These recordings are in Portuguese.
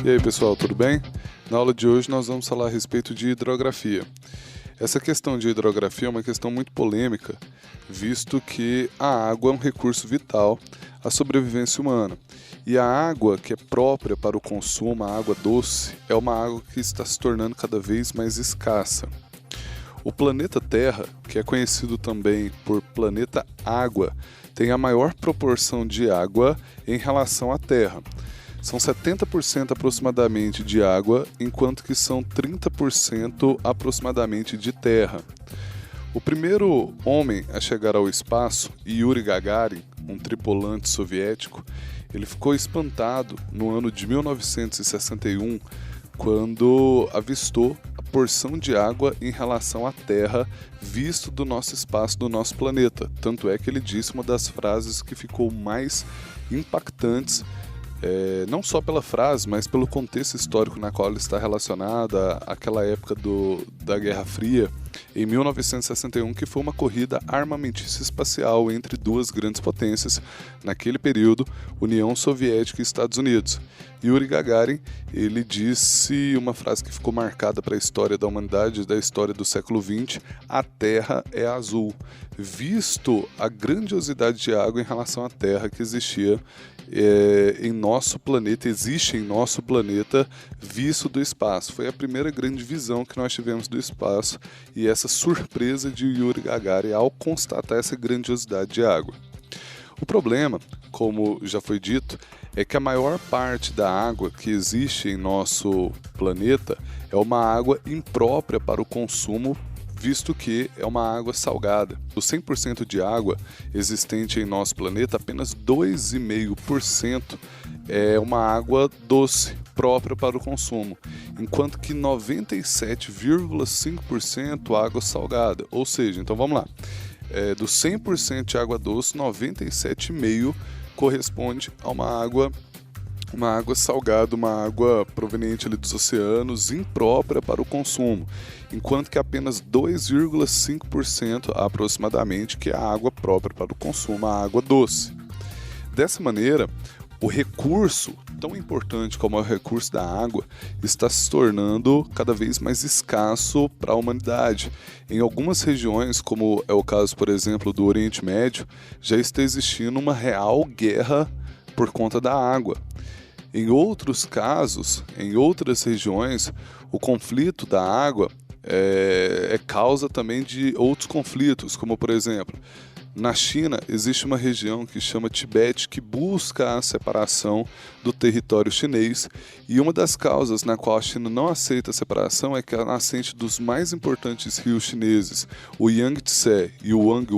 E aí pessoal, tudo bem? Na aula de hoje nós vamos falar a respeito de hidrografia. Essa questão de hidrografia é uma questão muito polêmica, visto que a água é um recurso vital à sobrevivência humana. E a água que é própria para o consumo, a água doce, é uma água que está se tornando cada vez mais escassa. O planeta Terra, que é conhecido também por planeta Água, tem a maior proporção de água em relação à Terra. São 70% aproximadamente de água, enquanto que são 30% aproximadamente de terra. O primeiro homem a chegar ao espaço, Yuri Gagarin, um tripulante soviético, ele ficou espantado no ano de 1961, quando avistou a porção de água em relação à Terra, visto do nosso espaço, do nosso planeta. Tanto é que ele disse uma das frases que ficou mais impactantes, não só pela frase, mas pelo contexto histórico na qual ela está relacionada àquela época da Guerra Fria, em 1961, que foi uma corrida armamentícia espacial entre duas grandes potências, naquele período, União Soviética e Estados Unidos. Yuri Gagarin, ele disse uma frase que ficou marcada para a história da humanidade, da história do século XX: a Terra é azul, visto a grandiosidade de água em relação à Terra que existia em nosso planeta, existe em nosso planeta, visto do espaço. Foi a primeira grande visão que nós tivemos do espaço e essa surpresa de Yuri Gagarin ao constatar essa grandiosidade de água. O problema, como já foi dito, é que a maior parte da água que existe em nosso planeta é uma água imprópria para o consumo, visto que é uma água salgada. Do 100% de água existente em nosso planeta, apenas 2,5% é uma água doce, própria para o consumo, enquanto que 97,5% água salgada. Ou seja, então vamos lá, do 100% de água doce, 97,5% corresponde a uma água salgada, uma água proveniente ali dos oceanos, imprópria para o consumo, enquanto que apenas 2,5% aproximadamente que é a água própria para o consumo, a água doce. Dessa maneira, o recurso, tão importante como é o recurso da água, está se tornando cada vez mais escasso para a humanidade. Em algumas regiões, como é o caso, por exemplo, do Oriente Médio, já está existindo uma real guerra por conta da água. Em outros casos, em outras regiões, o conflito da água é causa também de outros conflitos, como por exemplo, na China existe uma região que chama Tibete, que busca a separação do território chinês, e uma das causas na qual a China não aceita a separação é que a nascente dos mais importantes rios chineses, o Yangtze e o Huanghe,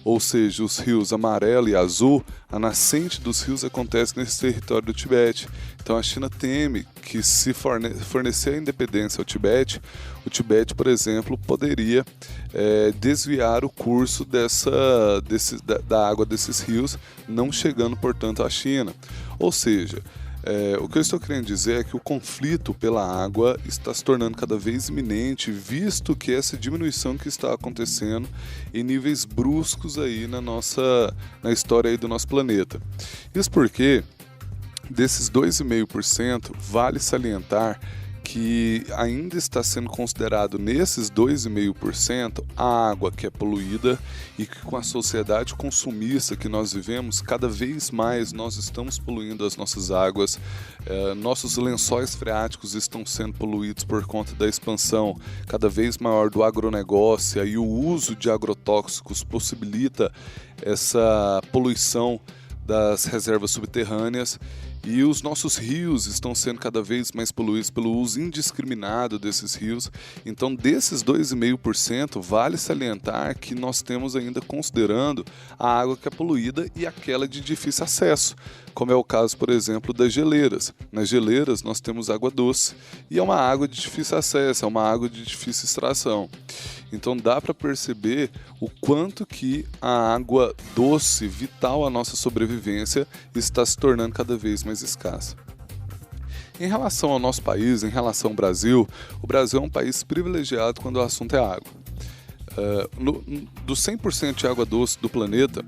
ou seja, os rios amarelo e azul, a nascente dos rios acontece nesse território do Tibete. Então a China teme que, se fornecer a independência ao Tibete, o Tibete, por exemplo, poderia desviar o curso da água desses rios, não chegando, portanto, à China. Ou seja, o que eu estou querendo dizer é que o conflito pela água está se tornando cada vez iminente, visto que essa diminuição que está acontecendo em níveis bruscos aí na história aí do nosso planeta. Isso porque desses 2,5%, vale salientar que ainda está sendo considerado nesses 2,5% a água que é poluída, e que com a sociedade consumista que nós vivemos, cada vez mais nós estamos poluindo as nossas águas, nossos lençóis freáticos estão sendo poluídos por conta da expansão cada vez maior do agronegócio, e o uso de agrotóxicos possibilita essa poluição das reservas subterrâneas. E os nossos rios estão sendo cada vez mais poluídos pelo uso indiscriminado desses rios. Então, desses 2,5%, vale salientar que nós temos ainda considerando a água que é poluída e aquela de difícil acesso, como é o caso, por exemplo, das geleiras. Nas geleiras nós temos água doce e é uma água de difícil acesso, é uma água de difícil extração. Então dá para perceber o quanto que a água doce, vital à nossa sobrevivência, está se tornando cada vez mais escassa. Em relação ao nosso país, em relação ao Brasil, o Brasil é um país privilegiado quando o assunto é água. Do 100% de água doce do planeta,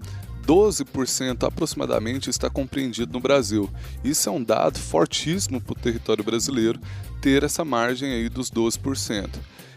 12% aproximadamente está compreendido no Brasil. Isso é um dado fortíssimo para o território brasileiro, ter essa margem aí dos 12%.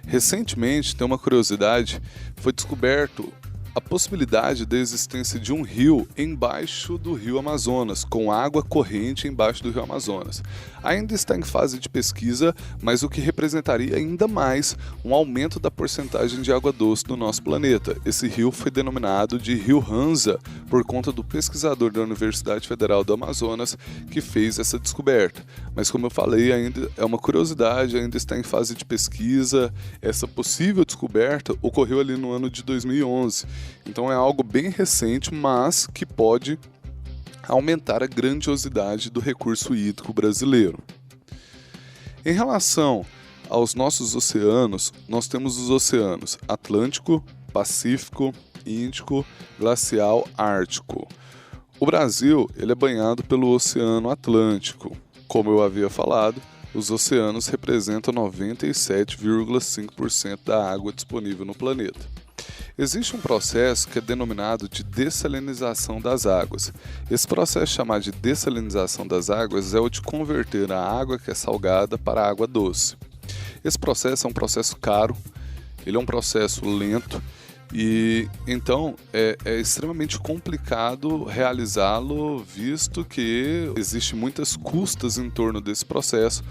Recentemente, tem uma curiosidade, foi descoberto a possibilidade da existência de um rio embaixo do rio Amazonas, com água corrente embaixo do rio Amazonas. Ainda está em fase de pesquisa, mas o que representaria ainda mais um aumento da porcentagem de água doce do nosso planeta. Esse rio foi denominado de Rio Hansa por conta do pesquisador da Universidade Federal do Amazonas que fez essa descoberta. Mas como eu falei, ainda é uma curiosidade, ainda está em fase de pesquisa. Essa possível descoberta ocorreu ali no ano de 2011. Então é algo bem recente, mas que pode aumentar a grandiosidade do recurso hídrico brasileiro. Em relação aos nossos oceanos, nós temos os oceanos Atlântico, Pacífico, Índico, Glacial, Ártico. O Brasil ele é banhado pelo Oceano Atlântico. Como eu havia falado, os oceanos representam 97,5% da água disponível no planeta. Existe um processo que é denominado de dessalinização das águas. Esse processo chamado de dessalinização das águas é o de converter a água que é salgada para a água doce. Esse processo é um processo caro, ele é um processo lento e então é extremamente complicado realizá-lo, visto que existem muitas custas em torno desse processo,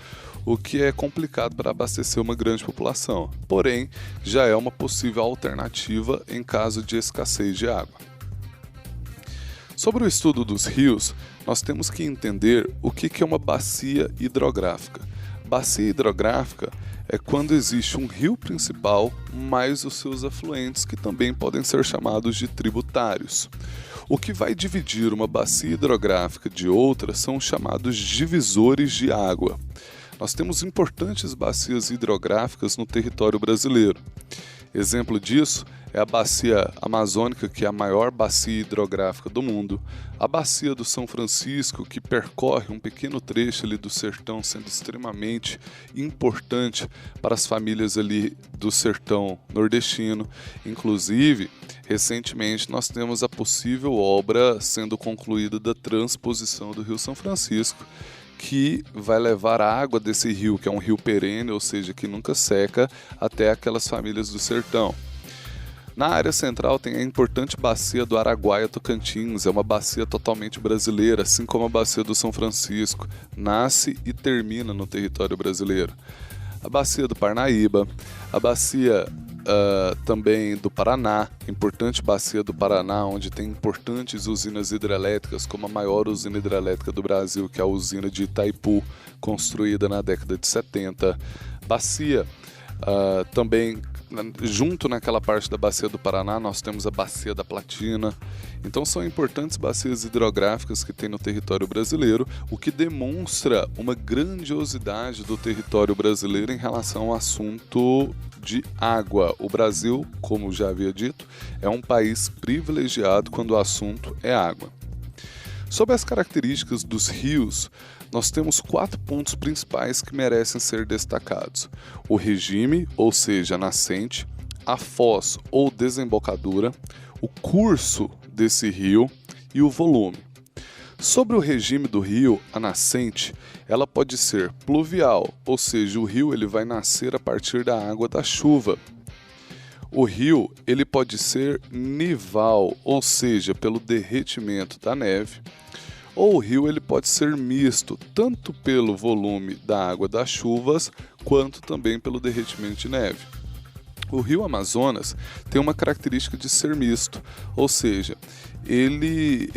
o que é complicado para abastecer uma grande população. Porém, já é uma possível alternativa em caso de escassez de água. Sobre o estudo dos rios, nós temos que entender o que é uma bacia hidrográfica. Bacia hidrográfica é quando existe um rio principal mais os seus afluentes, que também podem ser chamados de tributários. O que vai dividir uma bacia hidrográfica de outra são os chamados divisores de água. Nós temos importantes bacias hidrográficas no território brasileiro. Exemplo disso é a Bacia Amazônica, que é a maior bacia hidrográfica do mundo, a Bacia do São Francisco, que percorre um pequeno trecho ali do sertão, sendo extremamente importante para as famílias ali do sertão nordestino. Inclusive, recentemente nós temos a possível obra sendo concluída da transposição do Rio São Francisco, que vai levar a água desse rio, que é um rio perene, ou seja, que nunca seca, até aquelas famílias do sertão. Na área central tem a importante bacia do Araguaia-Tocantins, é uma bacia totalmente brasileira, assim como a bacia do São Francisco, nasce e termina no território brasileiro. A bacia do Parnaíba, a bacia também do Paraná, importante bacia do Paraná, onde tem importantes usinas hidrelétricas, como a maior usina hidrelétrica do Brasil, que é a usina de Itaipu, construída na década de 70. Bacia também, junto naquela parte da bacia do Paraná, nós temos a bacia da Platina. Então são importantes bacias hidrográficas que tem no território brasileiro, o que demonstra uma grandiosidade do território brasileiro em relação ao assunto de água. O Brasil, como já havia dito, é um país privilegiado quando o assunto é água. Sobre as características dos rios, nós temos 4 pontos principais que merecem ser destacados: o regime, ou seja, a nascente, a foz ou desembocadura, o curso desse rio e o volume. Sobre o regime do rio, a nascente, ela pode ser pluvial, ou seja, o rio ele vai nascer a partir da água da chuva. O rio ele pode ser nival, ou seja, pelo derretimento da neve. Ou o rio ele pode ser misto, tanto pelo volume da água das chuvas, quanto também pelo derretimento de neve. O rio Amazonas tem uma característica de ser misto, ou seja, ele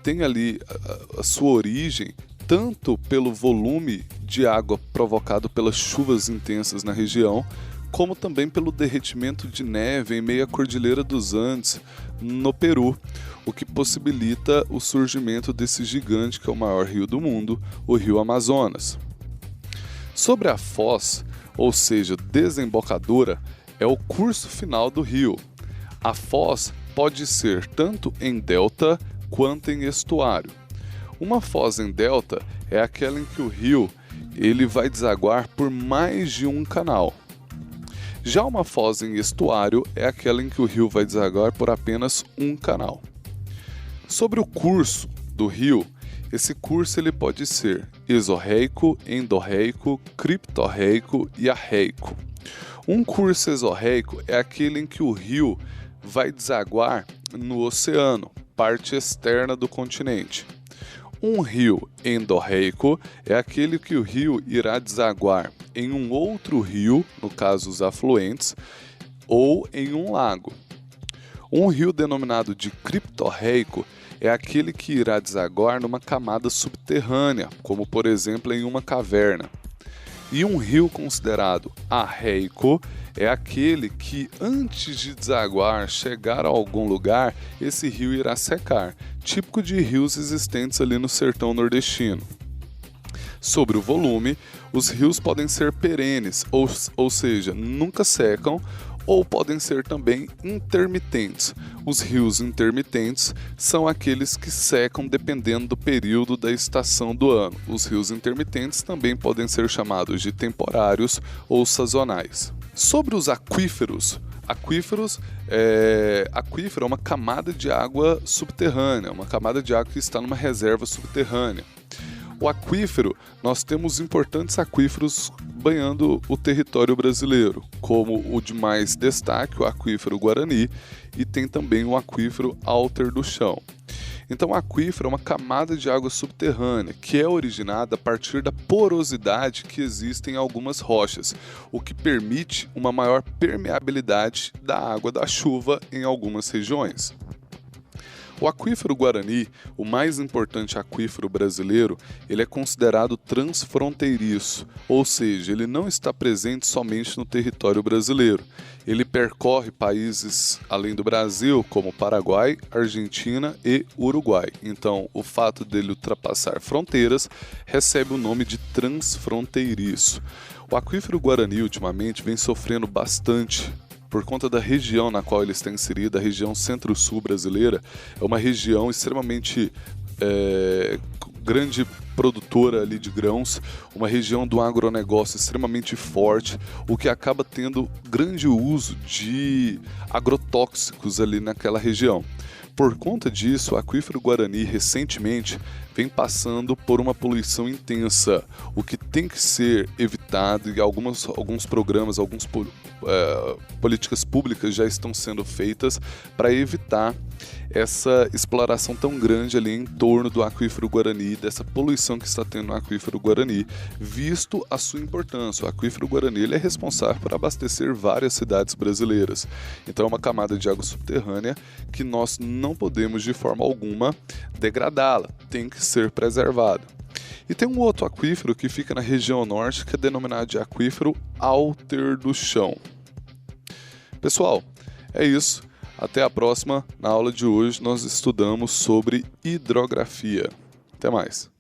tem ali a sua origem tanto pelo volume de água provocado pelas chuvas intensas na região, como também pelo derretimento de neve em meio à Cordilheira dos Andes, no Peru, o que possibilita o surgimento desse gigante que é o maior rio do mundo, o rio Amazonas. Sobre a foz, ou seja, desembocadura, é o curso final do rio. A foz pode ser tanto em delta quanto em estuário. Uma foz em delta é aquela em que o rio ele vai desaguar por mais de um canal. Já uma foz em estuário é aquela em que o rio vai desaguar por apenas um canal. Sobre o curso do rio, esse curso ele pode ser exorreico, endorreico, criptorreico e arreico. Um curso exorreico é aquele em que o rio vai desaguar no oceano, parte externa do continente. Um rio endorreico é aquele que o rio irá desaguar em um outro rio, no caso os afluentes, ou em um lago. Um rio denominado de criptorreico é aquele que irá desaguar numa camada subterrânea, como por exemplo em uma caverna. E um rio considerado arreico é aquele que antes de desaguar, chegar a algum lugar, esse rio irá secar, típico de rios existentes ali no sertão nordestino. Sobre o volume, os rios podem ser perenes, ou seja, nunca secam, ou podem ser também intermitentes. Os rios intermitentes são aqueles que secam dependendo do período da estação do ano. Os rios intermitentes também podem ser chamados de temporários ou sazonais. Sobre os aquíferos, aquífero é uma camada de água subterrânea, uma camada de água que está numa reserva subterrânea. O aquífero, nós temos importantes aquíferos banhando o território brasileiro, como o de mais destaque, o aquífero Guarani, e tem também o aquífero Alter do Chão. Então, o aquífero é uma camada de água subterrânea que é originada a partir da porosidade que existe em algumas rochas, o que permite uma maior permeabilidade da água da chuva em algumas regiões. O aquífero Guarani, o mais importante aquífero brasileiro, ele é considerado transfronteiriço, ou seja, ele não está presente somente no território brasileiro. Ele percorre países além do Brasil, como Paraguai, Argentina e Uruguai. Então, o fato dele ultrapassar fronteiras recebe o nome de transfronteiriço. O aquífero Guarani, ultimamente, vem sofrendo bastante por conta da região na qual ele está inserido. A região centro-sul brasileira é uma região extremamente grande produtora ali de grãos, uma região do agronegócio extremamente forte, o que acaba tendo grande uso de agrotóxicos ali naquela região. Por conta disso, o aquífero Guarani recentemente vem passando por uma poluição intensa, o que tem que ser evitado, e alguns programas, políticas públicas já estão sendo feitas para evitar essa exploração tão grande ali em torno do aquífero Guarani, dessa poluição que está tendo no aquífero Guarani, visto a sua importância. O aquífero Guarani ele é responsável por abastecer várias cidades brasileiras. Então é uma camada de água subterrânea que nós não podemos de forma alguma degradá-la, tem que ser preservada. E tem um outro aquífero que fica na região norte, que é denominado de aquífero Alter do Chão. Pessoal, é isso. Até a próxima. Na aula de hoje nós estudamos sobre hidrografia. Até mais.